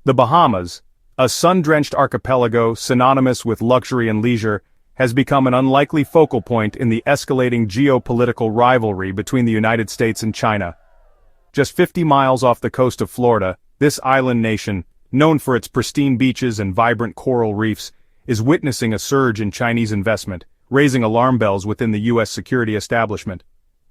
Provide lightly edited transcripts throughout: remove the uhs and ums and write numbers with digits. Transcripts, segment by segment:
The Bahamas, a sun-drenched archipelago synonymous with luxury and leisure, has become an unlikely focal point in the escalating geopolitical rivalry between the United States and China. Just 50 miles off the coast of Florida, this island nation, known for its pristine beaches and vibrant coral reefs, is witnessing a surge in Chinese investment, raising alarm bells within the U.S. security establishment.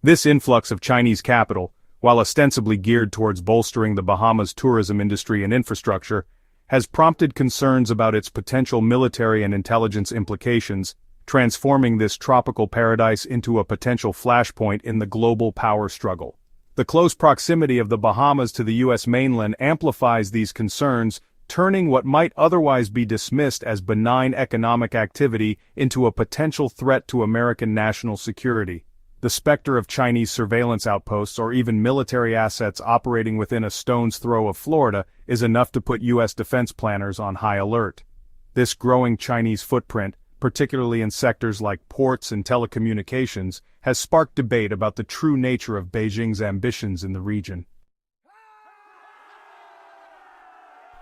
This influx of Chinese capital, while ostensibly geared towards bolstering the Bahamas' tourism industry and infrastructure, has prompted concerns about its potential military and intelligence implications, transforming this tropical paradise into a potential flashpoint in the global power struggle. The close proximity of the Bahamas to the U.S. mainland amplifies these concerns, turning what might otherwise be dismissed as benign economic activity into a potential threat to American national security. The specter of Chinese surveillance outposts or even military assets operating within a stone's throw of Florida is enough to put U.S. defense planners on high alert. This growing Chinese footprint, particularly in sectors like ports and telecommunications, has sparked debate about the true nature of Beijing's ambitions in the region.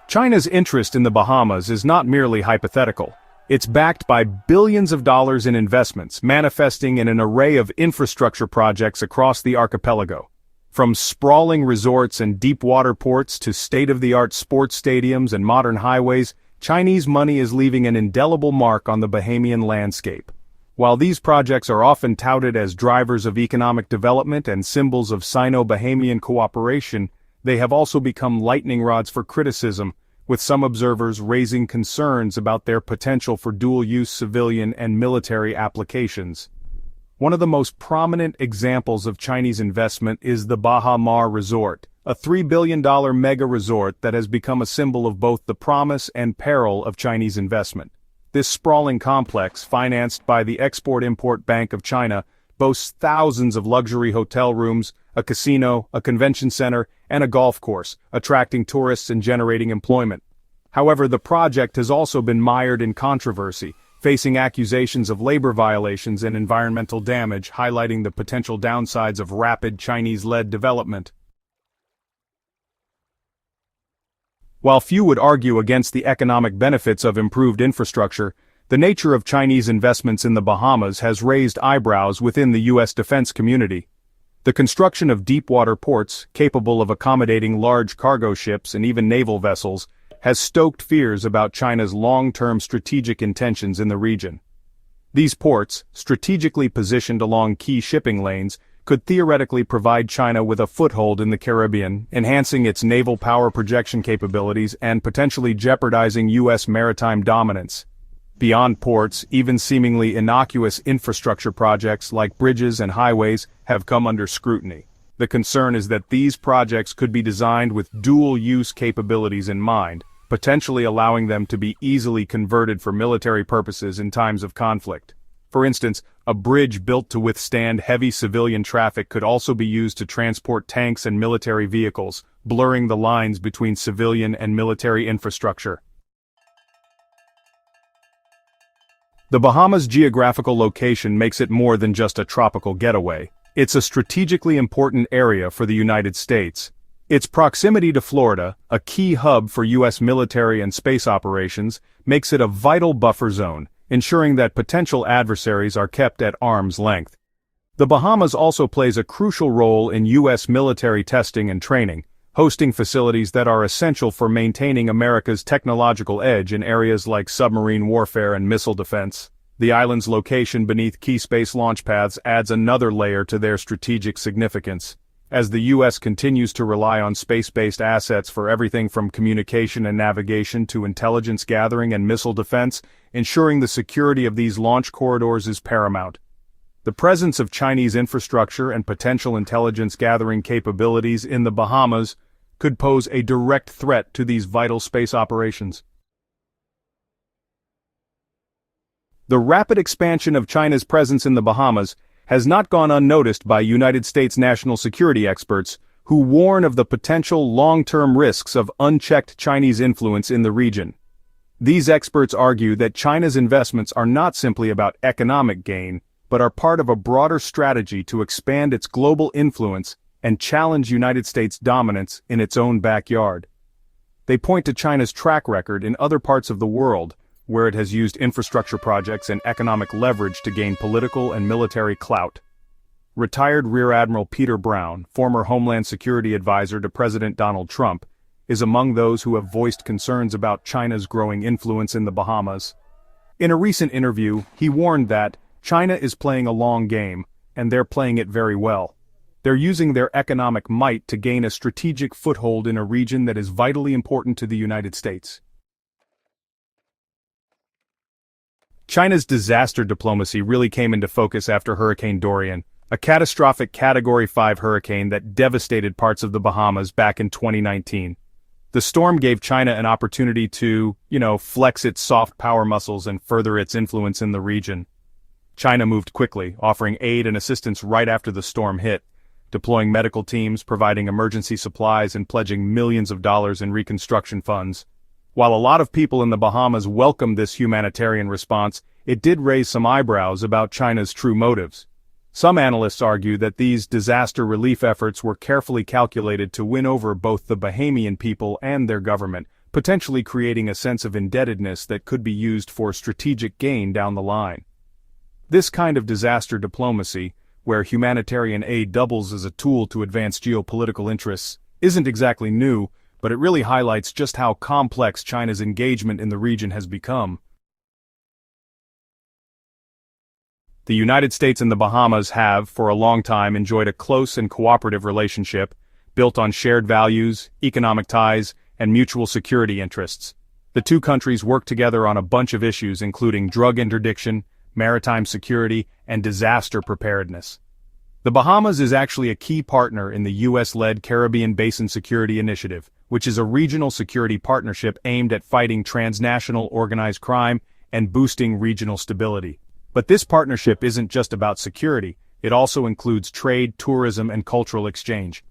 China's interest in the Bahamas is not merely hypothetical. It's backed by billions of dollars in investments, manifesting in an array of infrastructure projects across the archipelago. From sprawling resorts and deep-water ports to state-of-the-art sports stadiums and modern highways, Chinese money is leaving an indelible mark on the Bahamian landscape. While these projects are often touted as drivers of economic development and symbols of Sino-Bahamian cooperation, they have also become lightning rods for criticism, with some observers raising concerns about their potential for dual-use civilian and military applications. One of the most prominent examples of Chinese investment is the Baha Mar Resort, a $3 billion mega-resort that has become a symbol of both the promise and peril of Chinese investment. This sprawling complex, financed by the Export-Import Bank of China, boasts thousands of luxury hotel rooms, a casino, a convention center, and a golf course, attracting tourists and generating employment. However, the project has also been mired in controversy, facing accusations of labor violations and environmental damage, highlighting the potential downsides of rapid Chinese-led development. While few would argue against the economic benefits of improved infrastructure, the nature of Chinese investments in the Bahamas has raised eyebrows within the U.S. defense community. The construction of deep-water ports, capable of accommodating large cargo ships and even naval vessels, has stoked fears about China's long-term strategic intentions in the region. These ports, strategically positioned along key shipping lanes, could theoretically provide China with a foothold in the Caribbean, enhancing its naval power projection capabilities and potentially jeopardizing U.S. maritime dominance. Beyond ports, even seemingly innocuous infrastructure projects like bridges and highways have come under scrutiny. The concern is that these projects could be designed with dual-use capabilities in mind, potentially allowing them to be easily converted for military purposes in times of conflict. For instance, a bridge built to withstand heavy civilian traffic could also be used to transport tanks and military vehicles, blurring the lines between civilian and military infrastructure. The Bahamas' geographical location makes it more than just a tropical getaway. It's a strategically important area for the United States. Its proximity to Florida, a key hub for U.S. military and space operations, makes it a vital buffer zone, ensuring that potential adversaries are kept at arm's length. The Bahamas also plays a crucial role in U.S. military testing and training, hosting facilities that are essential for maintaining America's technological edge in areas like submarine warfare and missile defense. The island's location beneath key space launch paths adds another layer to their strategic significance. As the U.S. continues to rely on space-based assets for everything from communication and navigation to intelligence gathering and missile defense, ensuring the security of these launch corridors is paramount. The presence of Chinese infrastructure and potential intelligence gathering capabilities in the Bahamas could pose a direct threat to these vital space operations. The rapid expansion of China's presence in the Bahamas has not gone unnoticed by United States national security experts, who warn of the potential long-term risks of unchecked Chinese influence in the region. These experts argue that China's investments are not simply about economic gain, but are part of a broader strategy to expand its global influence and challenge United States dominance in its own backyard. They point to China's track record in other parts of the world, where it has used infrastructure projects and economic leverage to gain political and military clout. Retired Rear Admiral Peter Brown, former Homeland Security Advisor to President Donald Trump, is among those who have voiced concerns about China's growing influence in the Bahamas. In a recent interview, he warned that China is playing a long game, and they're playing it very well. They're using their economic might to gain a strategic foothold in a region that is vitally important to the United States. China's disaster diplomacy really came into focus after Hurricane Dorian, a catastrophic Category 5 hurricane that devastated parts of the Bahamas back in 2019. The storm gave China an opportunity to, flex its soft power muscles and further its influence in the region. China moved quickly, offering aid and assistance right after the storm hit, deploying medical teams, providing emergency supplies, and pledging millions of dollars in reconstruction funds. While a lot of people in the Bahamas welcomed this humanitarian response, it did raise some eyebrows about China's true motives. Some analysts argue that these disaster relief efforts were carefully calculated to win over both the Bahamian people and their government, potentially creating a sense of indebtedness that could be used for strategic gain down the line. This kind of disaster diplomacy, where humanitarian aid doubles as a tool to advance geopolitical interests, isn't exactly new, but it really highlights just how complex China's engagement in the region has become. The United States and the Bahamas have, for a long time, enjoyed a close and cooperative relationship, built on shared values, economic ties, and mutual security interests. The two countries work together on a bunch of issues including drug interdiction, maritime security, and disaster preparedness. The Bahamas is actually a key partner in the U.S.-led Caribbean Basin Security Initiative, which is a regional security partnership aimed at fighting transnational organized crime and boosting regional stability. But this partnership isn't just about security, it also includes trade, tourism, and cultural exchange.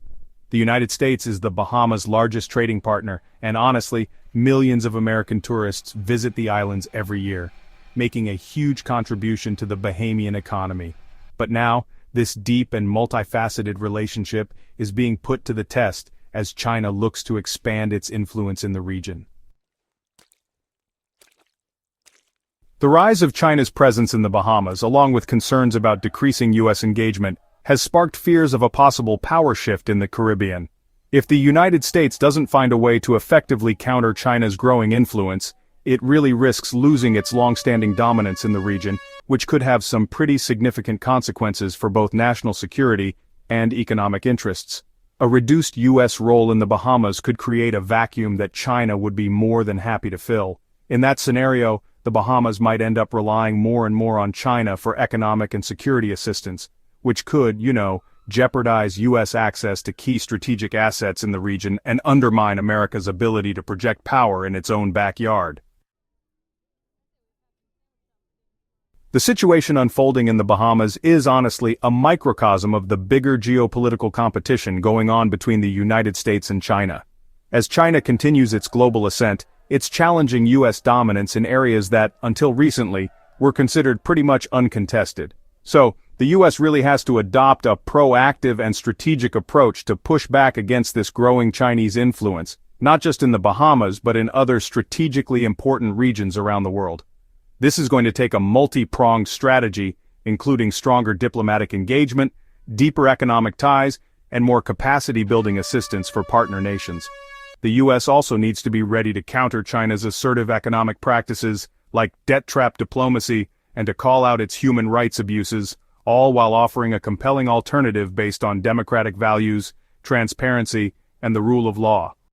The United States is the Bahamas' largest trading partner, and honestly, millions of American tourists visit the islands every year, making a huge contribution to the Bahamian economy. But now, this deep and multifaceted relationship is being put to the test as China looks to expand its influence in the region. The rise of China's presence in the Bahamas, along with concerns about decreasing U.S. engagement, has sparked fears of a possible power shift in the Caribbean. If the United States doesn't find a way to effectively counter China's growing influence, it really risks losing its long-standing dominance in the region, which could have some pretty significant consequences for both national security and economic interests. A reduced U.S. role in the Bahamas could create a vacuum that China would be more than happy to fill. In that scenario, the Bahamas might end up relying more and more on China for economic and security assistance, which could, jeopardize U.S. access to key strategic assets in the region and undermine America's ability to project power in its own backyard. The situation unfolding in the Bahamas is honestly a microcosm of the bigger geopolitical competition going on between the United States and China. As China continues its global ascent, it's challenging U.S. dominance in areas that, until recently, were considered pretty much uncontested. So, the U.S. really has to adopt a proactive and strategic approach to push back against this growing Chinese influence, not just in the Bahamas but in other strategically important regions around the world. This is going to take a multi-pronged strategy, including stronger diplomatic engagement, deeper economic ties, and more capacity-building assistance for partner nations. The U.S. also needs to be ready to counter China's assertive economic practices, like debt trap diplomacy, and to call out its human rights abuses, all while offering a compelling alternative based on democratic values, transparency, and the rule of law.